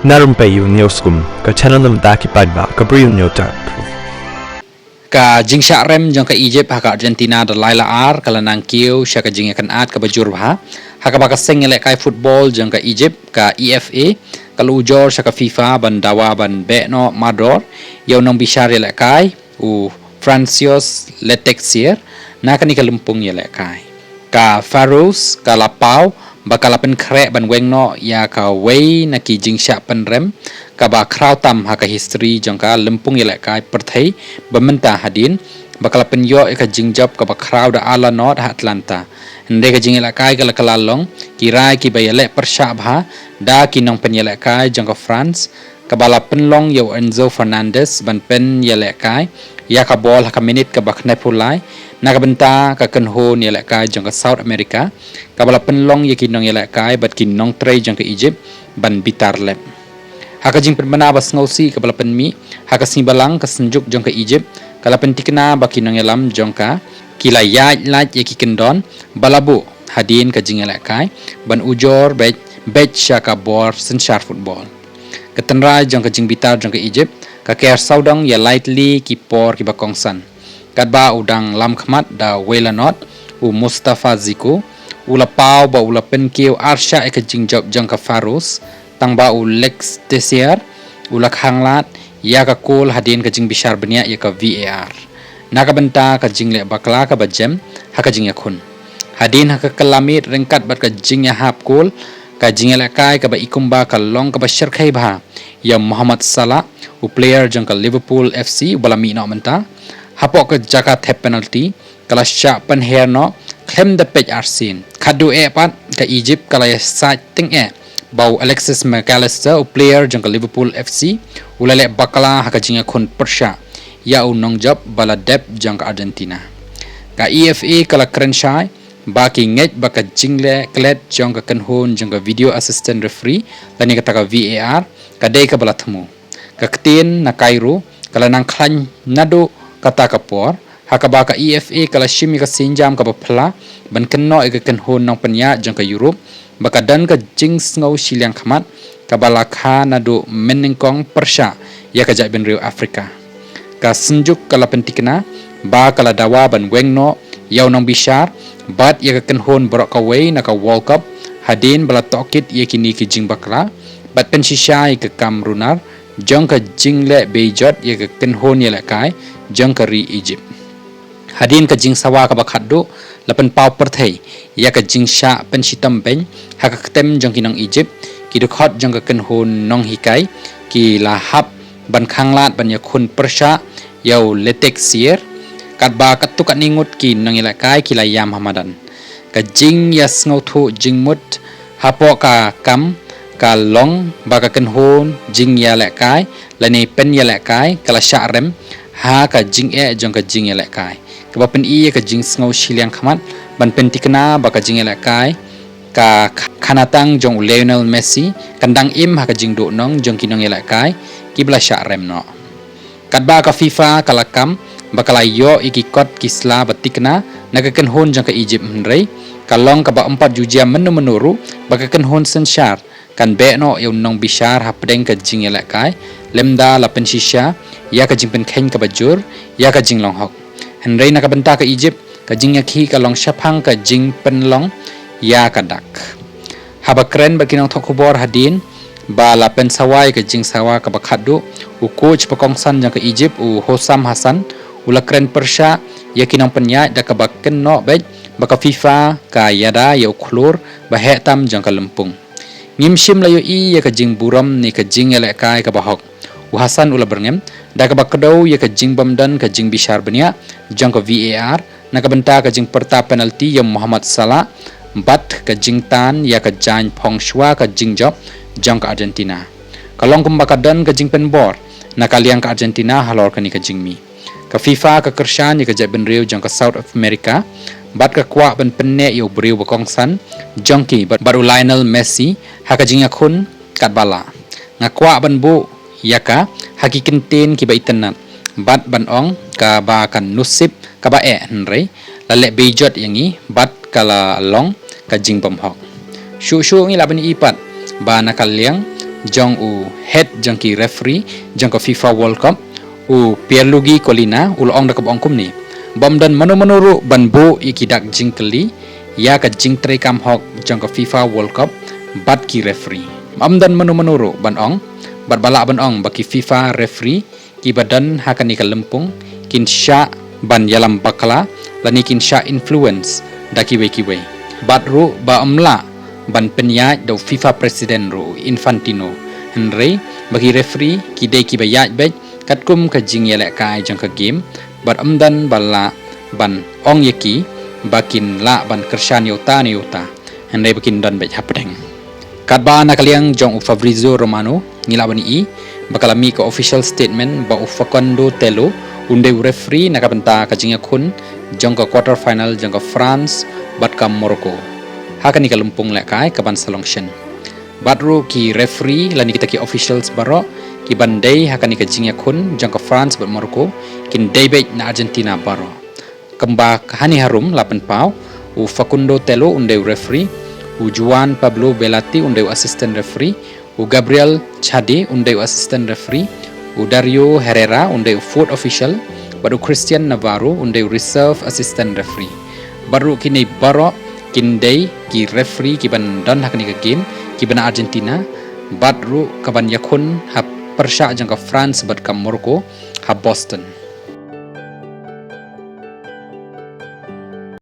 narum payu nioskum ka channel nam ta ki padba ka briu nyotar ka jingsha rem jong ka Egypt ha ka Argentina da laila ar kala nang kiu sha ka jing kan at ka bajur ha ka ba ka seng le kai football jong ka Egypt ka EFA kalau ujor sha ka FIFA ban dawa ban be no mador yau nong bishar le kai u Francios Letexier na ka ni ka lumpung le kai ka Faroes ka Lapau bakal pen krek ban weng no ya ka wei na ki jingsha pen rem ka ba kraw tam ha ka history jong ka lempung ye kai perthai bamenta hadin bakal pen yo ka jingjap ka ba kraw da ala not ha Atlanta hende ka jing kai ka kalalong ki rai ki ba yele persha bha da ki nong pen yele kai jong ka France ka bala pen long yo Enzo Fernandez ban pen yele kai ya ka bol ha ka minute ka ba knepulai na ka benta ka kenho ni yele kai jong ka South America ka bala pen long ye ki nong yele kai bat ki nong trei jong ka Egypt ban bitar lep haka jing penmana bas ngausi ka bala pen mi haka simbalang ka senjuk jong ka Egypt kala pen tikna baki nong yelam jong ka kila ya laj ye ki kendon balabu hadin ka jing yele kai ban ujor bet sha ka bor senshar football ketenra jong ka jing bitar jong ka Egypt ka ker saudang ya lightly ki por ki bakongsan kadba udang lam khmat da welanot u Mustafa Zico ula pau ba ula pen kiu arsha e ka jing job jong ka Faroes tang ba u Lex Tessier ula khanglat ya ka kul hadin ka jing bishar benia ya ka VAR naka benta ka jing le bakla ka bajem ha ka jing ya khun hadin ha ka kalamit rengkat bat ka jing ya hap kul ka jing le kai ka ba ikumba ka long ka ba syarkhai bha ya Muhammad Salah u player jong ka Liverpool FC balami no menta hapok ka jaka thep penalty kala sha pen her no klem da pej arsin khadu e pat ka Egypt kala ya sa ting e bau Alexis McAllister u player jong ka Liverpool FC ulale bakala ha ka jinga khun persha ya u nong job bala dep jong ka Argentina ka EFA kala Crenshaw baki ngej baka jingle klet jong ka kanhon jong ka video assistant referee lani ka taka VAR ka dei ka bala thmu ka ktin na Cairo kala nang khlan nadu kata ka por haka baka EFA kala shimi ka sinjam ka bapla ban kenno e ka kanhon nong penya jong ka Europe baka dan ka jings ngau siliang khamat ka bala kha nadu meningkong persha ya ka jai ben riu Afrika ka senjuk kala pentikna ba kala dawa ban wengno yau nong bishar bat ya ka kenhon borok ka wei na ka World Cup hadin bala tokit ya kini ki jing bakla bat pen shisha ya ka Kamrunar jong ka jingle bejot ya ka kenhon ya la kai jong ka ri Egypt hadin ka jing sawa ka bakhaddu lapen pau perthai ya ka jing sha pen sitam ben ha ka tem jong kinong Egypt ki dukhot jong ka kenhon nong hikai ki la hap ban khanglat ban ya khun persha yau Letexier kat ba katu kat ningut ki nong ilakai ki la yam hamadan ka jing ya sngo thu jing mut hapo ka kam ka long ba ka kenhon jing ya lakai lani pen ya lakai kala sha rem ha ka jing e jong ka jing ya lakai ka ba pen i ka jing sngo shiliang khamat ban pen tikna ba ka jing ya lakai ka khanatang jong Lionel Messi kandang im ha ka jing do nong jong kinong ya lakai ki bla sha rem no kat ba ka FIFA kala kam bakala yo ikikot kisla batikna nagakan hon jang ka Egypt henrei kalong ka ba 4 jujia menuru bakakan hon senshar kan be no yo nong bishar hapdeng ka jing yela kai lemda la pensisha ya ka jing pen khen ka bajur ya ka jing long hok henrei na ka benta ka Egypt ka jing ya khi ka long shaphang ka jing pen long ya ka dak habakren bakinong thokubor hadin ba la pen sawai ka jing sawa ka bakhadu u coach pakongsan jang ka Egypt u Hosam Hassan ula kren persha yakinong penya da ka bakken no bej baka FIFA ka yada ya ukhlur ba hetam jang ka lempung ngimshim layo i ya ka jing buram ni ka jing ele kai ka bahok u Hasan ula berngem da ka bakdo ya ka jing bamdan ka jing bishar benia jang ka VAR na ka benta ka jing perta penalty ya Muhammad Salah bat ka jing tan ya ka jan phong shwa ka jing job jang ka Argentina kalong kumbakadan ka jing penbor na kaliang ka Argentina halor ka ni ka jing mi ka FIFA ka kershan ka jai ben riu jang ka South America bat ka kwa ben penne yo briu bakongsan jongki baru Lionel Messi ha ka jing khun kat bala nga kwa ban bu yaka hakikin tin ki baitanat bat ban ong ka ba kan nusip ka ba e henrei lale bejot yangi bat kala long ka jing bam hok shu ngi laban ipat ba nakaliang jong u head jong ki referee jong ka FIFA World Cup u Pierluigi Collina ulong dakap ongkum ni bom dan manu ban bo ikidak jingkeli ya ka jingtre kam hok jong ka FIFA World Cup bat ki referee bom dan manu ban ong bat bala ban ong baki FIFA referee ki badan hakani ka lempung kin sya ban yalam bakala lani kin sya influence daki we bat ru ba amla ban penyaj do FIFA President ru Infantino Henry bagi referee ki dei ki bayaj bej katkum ka jing yelek kai jang ka game bat amdan bala ban ong yeki bakin la ban kershan yota Henry bakin dan bej hapdeng kat ba nakaliang jong u Fabrizio Romano ngila bani i bakalami ka official statement ba u Facundo Telo unde referee nakabenta ka jing yakun jong ka quarter final jong ka France bat ka Morocco hakani ka lumpung lekai ka ban selection batru ki referee lani kita ki officials baro ki bandai hakani ka jingya kun jang ka France bat Morocco kin debate na Argentina baro kemba hani harum 8 pau u Facundo Telo unde referee u Juan Pablo Belatti unde assistant referee u Gabriel Chade unde assistant referee u Dario Herrera unde fourth official baru Christian Navarro unde reserve assistant referee baru kini baro kindai ki referee ki ban dan hakni ka game ki bana Argentina badru kaban yakun ha persya jangka France bat ka Morocco ha Boston